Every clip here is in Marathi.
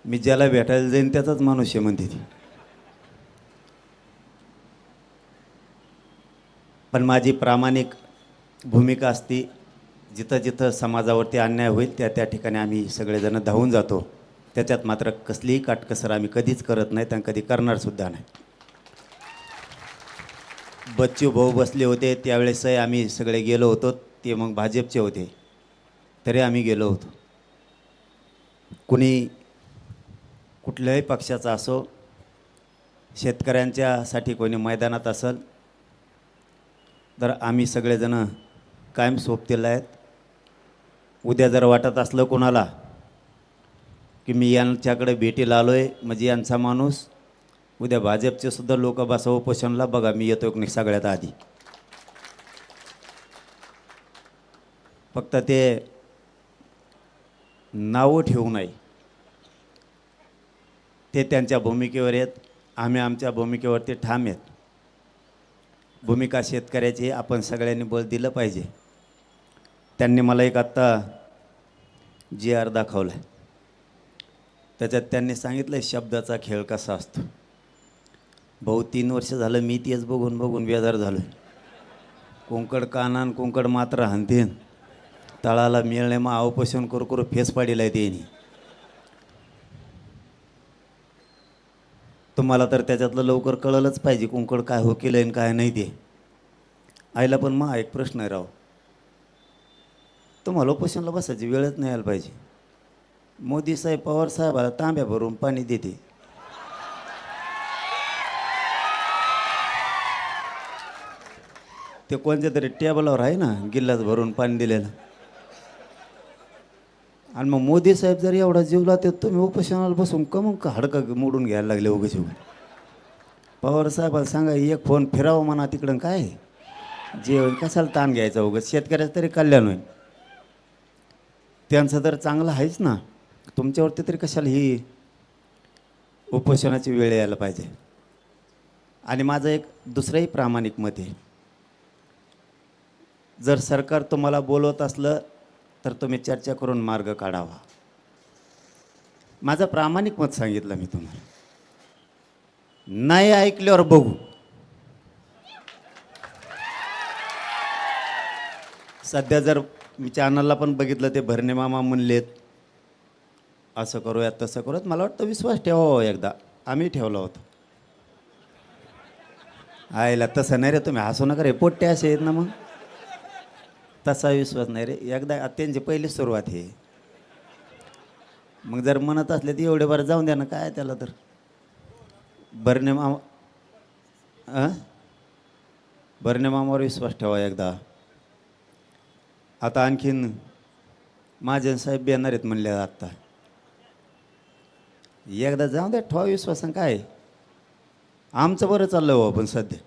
मी ज्याला भेटायला जाईन त्याचाच माणूस आहे म्हणते ती. पण माझी प्रामाणिक भूमिका असती, जिथं जिथं समाजावरती अन्याय होईल त्या त्या ठिकाणी आम्ही सगळेजण धावून जातो. त्याच्यात मात्र कसलीही काटकसर आम्ही कधीच करत नाही आणि कधी करणारसुद्धा नाही. बच्चू भाऊ बसले होते त्यावेळेसही आम्ही सगळे गेलो होतो. ते मग भाजपचे होते तरी आम्ही गेलो होतो. कुणी कुठल्याही पक्षाचा असो, शेतकऱ्यांच्यासाठी कोणी मैदानात असेल तर आम्ही सगळेजण कायम सोबतीला आहेत. उद्या जर वाटत असलं कोणाला की मी यांच्याकडे भेटीला आलो आहे म्हणजे यांचा माणूस, उद्या भाजपचे सुद्धा लोक बसा उपोषणला, बघा मी येतो की नाही सगळ्यात आधी. फक्त ते नावं ठेवू नये, ते त्यांच्या भूमिकेवर आहेत, आम्ही आमच्या भूमिकेवरती ठाम आहेत. भूमिका शेतकऱ्याची आपण सगळ्यांनी बळ दिलं पाहिजे. त्यांनी मला एक आत्ता जी आर दाखवला आहे, त्याच्यात त्यांनी सांगितलं शब्दाचा खेळ कसा असतो. भाऊ 3 वर्ष झालं मी तेच बघून बघून बेजार झालो आहे. कोंकड कानान कोंकड मात्र हानतीन, तळाला मिळणे मग अवपोषण करू करू फेस पाडीला आहे त्यांनी. तुम्हाला तर त्याच्यातलं लवकर कळलंच पाहिजे कुंकड काय हो केलं आणि काय नाही ते. आईला पण मग एक प्रश्न आहे राव, तुम्हाला उपोषणला बसायची वेळच नाही यायला पाहिजे. मोदी साहेब पवार साहेबाला तांब्या भरून पाणी देते. ते कोणत्या तरी टेबलावर आहे ना गिल्लास भरून पाणी दिलेलं. आणि मग मोदी साहेब जर एवढा जीव लावते तुम्ही उपोषणाला बसून का मग हाडकं मोडून घ्यायला लागले उगाच. पवार साहेबाला सांगा एक फोन फिरावं म्हणा तिकडं, काय जेवण कशाला ताण घ्यायचा उगाच, शेतकऱ्याचं तरी कल्याण होईल. त्यांचं तर चांगलं आहेच ना, तुमच्यावरती तरी कशाला ही उपोषणाची वेळ यायला पाहिजे. आणि माझं एक दुसरंही प्रामाणिक मत आहे, जर सरकार तुम्हाला बोलवत असलं तर तुम्ही चर्चा करून मार्ग काढावा. माझं प्रामाणिक मत सांगितलं मी तुम्हाला. नाही ऐकल्यावर बघू. सध्या जर मी चॅनलला पण बघितलं ते भरणे मामा म्हणलेत असं करूयात तसं करूयात, मला वाटतं विश्वास ठेवावा एकदा. आम्ही ठेवला होता. आयला तसं नाही रे, तुम्ही हसू नका रे, पोट्टे असे आहेत ना, मग तसा विश्वास नाही रे. एकदा त्यांची पहिली सुरुवात आहे, मग जर म्हणत असले तर एवढे बरं जाऊन द्या ना, काय त्याला तर. भरणे मामा भरणे मामावर विश्वास ठेवा एकदा. आता आणखीन महाजन साहेब येणार आहेत म्हणले आत्ता, एकदा जाऊन द्या, ठेवा विश्वासन. काय आमचं बरं चाललं हो, पण सध्या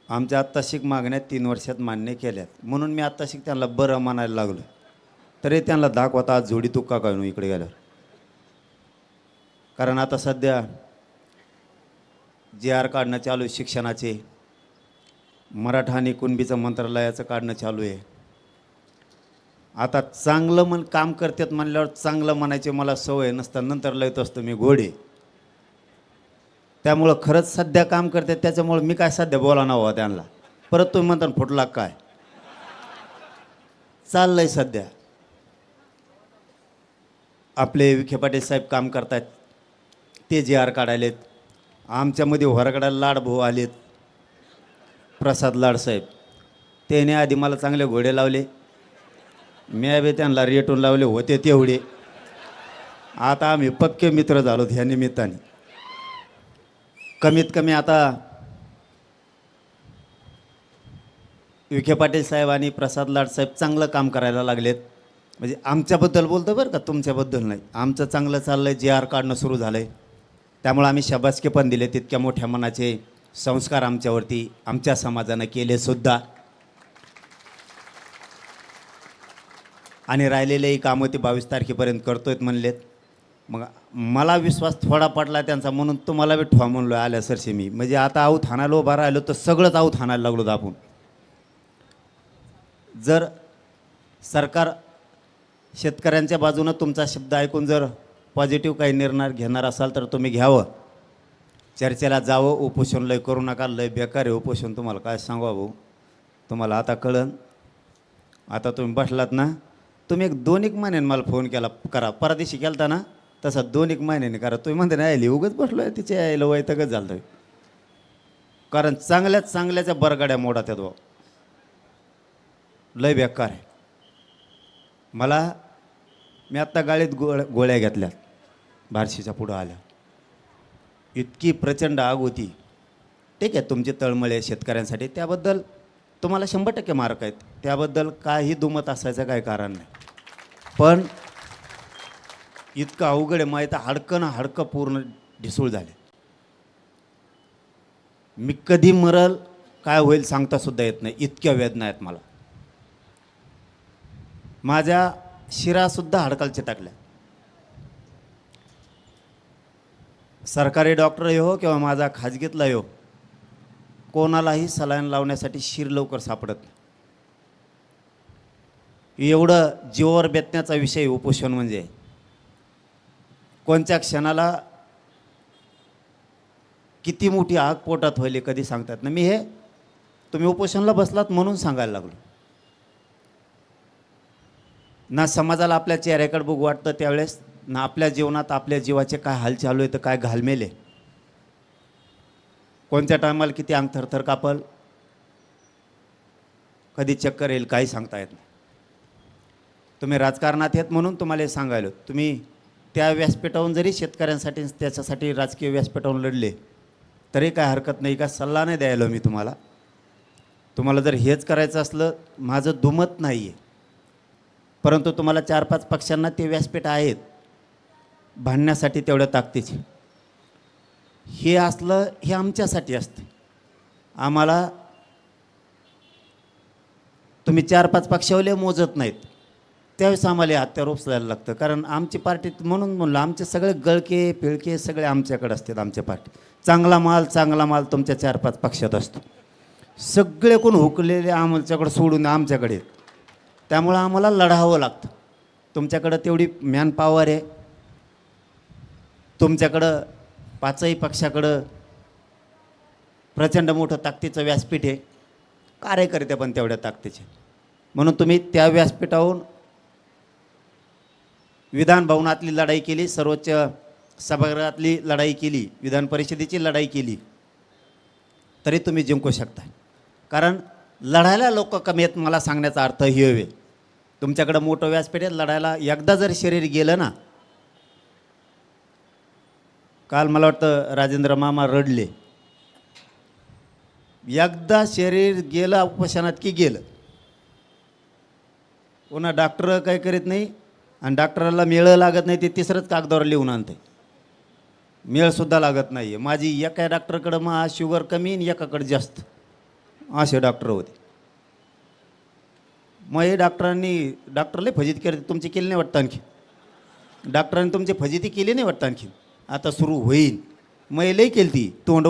आमच्या आत्ताशिक मागण्यात 3 वर्षात मान्य केल्यात, म्हणून मी आत्ताशिक त्यांना बरं म्हणायला लागलो. तरी त्यांना दाखवता आज जोडी तुक्का काय इकडे गेल्यावर. कारण आता सध्या जी आर काढणं चालू आहे शिक्षणाचे, मराठा आणि कुणबीचं मंत्रालयाचं काढणं चालू आहे. आता चांगलं काम करतात म्हणल्यावर चांगलं म्हणायचे मला सवय नसतं, नंतर लयत असतो मी घोडे. त्यामुळं खरंच सध्या काम करतात, त्याच्यामुळं मी काय सध्या बोला ना हवा त्यांना. परत तुम्ही म्हणता फुटला काय चाललंय सध्या. आपले विखे पाटील साहेब काम करतात, ते जी आर काढायलेत. आमच्यामध्ये होरगडाला लाड भाऊ आलेत, प्रसाद लाड साहेब. त्याने आधी मला चांगले घोडे लावले, मी बी त्यांना रेटून लावले होते तेवढे. आता आम्ही पक्के मित्र झालो ह्या निमित्ताने. कमीत कमी आता विखे पाटील साहेब आणि प्रसाद लाड साहेब चांगलं काम करायला लागलेत. म्हणजे आमच्याबद्दल बोलतो बरं का, तुमच्याबद्दल नाही. आमचं चांगलं चाललं आहे, जी आर काढणं सुरू झालं आहे. त्यामुळे आम्ही शाबासकी पण दिले. तितक्या मोठ्या मनाचे संस्कार आमच्यावरती आमच्या समाजानं केले सुद्धा. आणि राहिलेलेही कामं ते 22 तारखेपर्यंत करतोयत म्हणलेत. मग मला विश्वास थोडा पडला त्यांचा, म्हणून तुम्हाला बी ठेवा म्हणलो आल्या सरशी मी. म्हणजे आता आऊत हाणायला उभा राहिलो तर सगळंच आऊत हाणायला लागलो तर आपण. जर सरकार शेतकऱ्यांच्या बाजूनं तुमचा शब्द ऐकून जर पॉझिटिव्ह काही निर्णय घेणार असाल तर तुम्ही घ्यावं, चर्चेला जावं. उपोषण लय करू नका, लय बेकार आहे उपोषण. तुम्हाला काय सांगू भाऊ, तुम्हाला आता कळन. आता तुम्ही बसलात ना, तुम्ही एक 2-1 महिन्याने मला फोन केला करा, परदेशी केलता ना तसा 2-1 महिन्याने करा. तुम्ही म्हणते नाही आली उगच बसलो आहे, तिच्या यायला वैतागच झालं आहे. कारण चांगल्याच चांगल्याच्या बरगाड्या मोडा त्या दो लय बेकार आहे. मी आत्ता गाडीत गोळ्या घेतल्यात बार्शीच्या पुढं आल्या, इतकी प्रचंड आग होती. ठीक आहे, तुमची तळमळे शेतकऱ्यांसाठी, त्याबद्दल तुम्हाला 100% मार्क आहेत, त्याबद्दल काही दुमत असायचं काही कारण नाही. पण इतकं अवघड आहे माहीत, हाडकं ना हाडकं पूर्ण ढिसूळ झाले. मी कधी मरल काय होईल सांगतासुद्धा येत नाही, इतक्या वेदना आहेत मला. माझ्या शिरासुद्धा हाडकालचे टाकल्या. सरकारी डॉक्टर हो किंवा माझा खाजगीतला हो, कोणालाही सलाईन लावण्यासाठी शिर लवकर सापडत नाही. एवढं जीवावर बेतण्याचा विषय उपोषण म्हणजे. कोणत्या क्षणाला किती मोठी आग पोटात व्हायली कधी सांगतात ना. मी हे तुम्ही उपोषणला बसलात म्हणून सांगायला लागलो. ना समाजाला आपल्या चेहऱ्याकडे बघू वाटतं त्यावेळेस, ना आपल्या जीवनात आपल्या जीवाचे काय हाल चालू आहे तर काय घालमेले, कोणत्या टायमाला किती अंग थरथर कापल, कधी चक्कर येईल काही सांगता येत नाही. तुम्ही राजकारणात आहेत म्हणून तुम्हाला हे सांगायलो. तुम्ही त्या व्यासपीठावरून जरी शेतकऱ्यांसाठी त्याच्यासाठी राजकीय व्यासपीठावरून लढले तरी काय हरकत नाही, का सल्ला नाही द्यायलो मी तुम्हाला. तुम्हाला जर हेच करायचं असलं, माझं दुमत नाही आहे, परंतु तुम्हाला 4-5 पक्षांना ते व्यासपीठ आहेत भांडण्यासाठी तेवढ्या ताकदीचे. हे असलं हे आमच्यासाठी असते. आम्हाला तुम्ही 4-5 पक्षावले मोजत नाहीत, त्यावेळेस आम्हाला हत्यार उपसायला लागतं. कारण आमची पार्टी म्हणून म्हणलं, आमचे सगळे गळके पिळके सगळे आमच्याकडे असतात. आमच्या पार्टी चांगला माल तुमच्या 4-5 पक्षात असतो. सगळे कोण हुकलेले आमच्याकडे सोडून आमच्याकडे आहेत. त्यामुळं आम्हाला लढावं लागतं. तुमच्याकडं तेवढी मॅन पॉवर आहे, तुमच्याकडं 5ही पक्षाकडं प्रचंड मोठं ताकदीचं व्यासपीठ आहे, कार्यकर्ते पण तेवढ्या ताकदीचे. म्हणून तुम्ही त्या व्यासपीठावरून विधान भवनातली लढाई केली, सर्वोच्च सभागृहातली लढाई केली, विधान परिषदेची लढाई केली, तरी तुम्ही जिंकू शकता. कारण लढायला लोक कमी आहेत, मला सांगण्याचा अर्थ ही हवे. तुमच्याकडं मोठं व्यासपीठ आहे, लढायला एकदा जर शरीर गेलं ना. काल मला वाटतं राजेंद्र मामा रडले. एकदा शरीर गेलं उपोषणात की गेलं. पुन्हा डॉक्टर काही करीत नाही, आणि डॉक्टराला मेळ लागत नाही, ते तिसरंच कागदावर लिहून आणते. मेळसुद्धा लागत नाही आहे. माझी एका डॉक्टरकडं मग शुगर कमी आणि एकाकडे जास्त असे डॉक्टर होते. मग हे डॉक्टरला फजित केली. तुमची केली नाही वाटतं आणखी, डॉक्टरांनी तुमची फजिती केली नाही वाटतं आणखी. आता सुरू होईल. मग लई केली ती, तोंड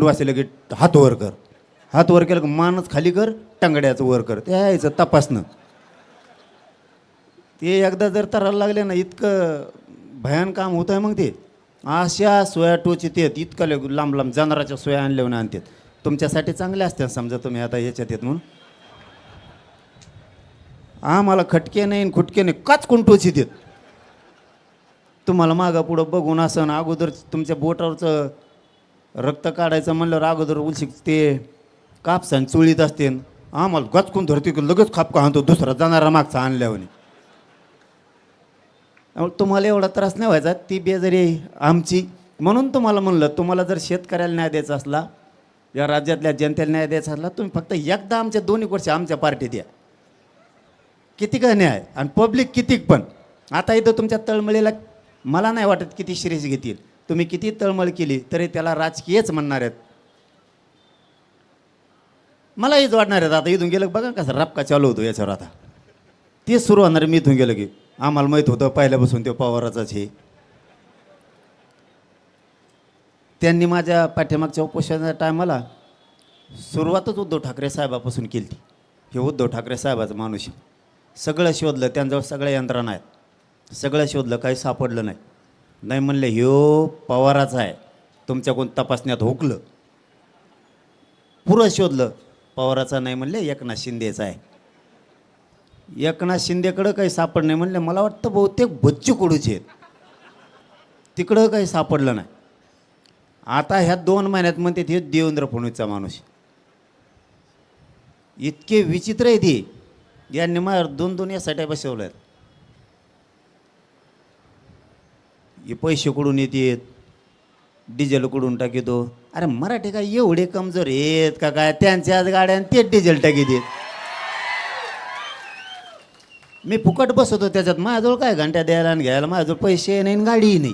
वासे लगे हात वर कर, हात वर केलं मानच खाली कर, टंगड्याचं वर कर, ते यायचं तपासणं. ते एकदा जर तरायला लागले ना, इतकं भयान काम होतं आहे. मग ते अशा सोया टोचित येत, इतकं लांब लांब जनावराच्या सोया आणल्यावर आणतात. तुमच्यासाठी चांगले असते समजा, तुम्ही आता याच्यात येत म्हणून. आम्हाला खटके नाही खुटके नाही, काचकून टोचित येत. तुम्हाला मागं पुढं बघून असं ना, अगोदर तुमच्या बोटावरचं रक्त काढायचं म्हणल्यावर अगोदर उलशिक ते कापसान चुळीत असते. आम्हाला गचकून धरते की लगेच खापका आणतो दुसरा जाणारा मागचा आणल्यावर. तुम्हाला एवढा त्रास नाही व्हायचा, ती बेजारी आमची. म्हणून तुम्हाला म्हणलं, तुम्हाला जर शेतकऱ्याला न्याय द्यायचा असला, या राज्यातल्या जनतेला न्याय द्यायचा असला, तुम्ही फक्त एकदा आमच्या 2 वर्ष आमच्या पार्टीत या. किती का न्याय आणि पब्लिक कितीक पण. आता इथं तुमच्या तळमळीला मला नाही वाटत किती शिरीष घेतील. तुम्ही किती तळमळ केली तरी त्याला राजकीयच म्हणणार आहेत. मला हेच वाटणार आहेत. आता इथून गेलं बघा कसं रपका चालू होतो याच्यावर. आता तेच सुरू होणार. मी इथून गेलं की आम्हाला माहीत होतं पहिल्यापासून ते पवाराचाच हे. त्यांनी माझ्या पाठीमागच्या उपोषणाच्या टायमाला सुरुवातच उद्धव ठाकरे साहेबापासून केली. हे उद्धव ठाकरे साहेबाचा माणूस. सगळं शोधलं, त्यांच्याजवळ सगळ्या यंत्रणा आहेत, सगळं शोधलं, काही सापडलं नाही. नाही म्हणले ह्यो पवाराचा आहे, तुमच्याकडून तपासण्यात हुकलं. पुरं शोधलं, पवाराचा नाही म्हणले, एकनाथ शिंदेचा आहे. एकनाथ शिंदेकडं काही सापड नाही म्हणले, मला वाटतं बहुतेक बच्चू कडूचे आहेत, तिकडं काही सापडलं नाही. आता ह्या 2 महिन्यात म्हणते हे देवेंद्र फडणवीसचा माणूस. इतके विचित्र आहे ते. यांनी मला 2-2 यासाठी बसवलं आहेत. हे पैसे कुठून येतात, डिझेल कुठून टाकीतो. अरे मराठी काय एवढे कमजोर आहेत का काय, त्यांच्याच गाड्या तेच डिझेल टाकीत आहेत. मी फुकट बसवतो त्याच्यात, माझ्याजवळ काय घंट्या द्यायला आणि घ्यायला, माझ्याजवळ पैसे नाही आणि गाडीही नाही.